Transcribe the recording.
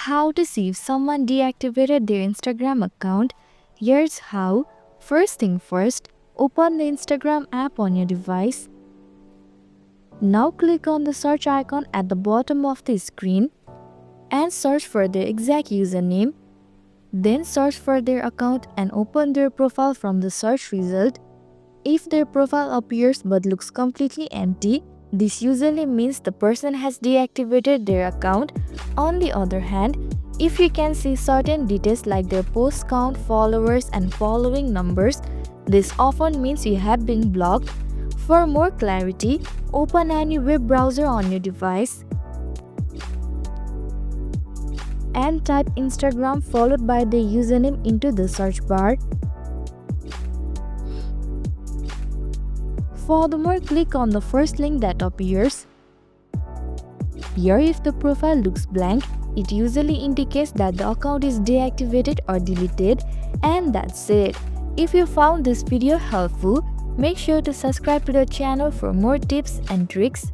How to see if someone deactivated their Instagram account. Here's how. First thing first, open the Instagram app on your device. Now click on the search icon at the bottom of the screen and search for their exact username. Then search for their account and open their profile from the search result. If their profile appears but looks completely empty, this usually means the person has deactivated their account. On the other hand, if you can see certain details like their post count, followers, and following numbers, this often means you have been blocked. For more clarity, open any web browser on your device and type Instagram followed by the username into the search bar. Furthermore, click on the first link that appears. Here, if the profile looks blank, it usually indicates that the account is deactivated or deleted. And that's it. If you found this video helpful, make sure to subscribe to the channel for more tips and tricks.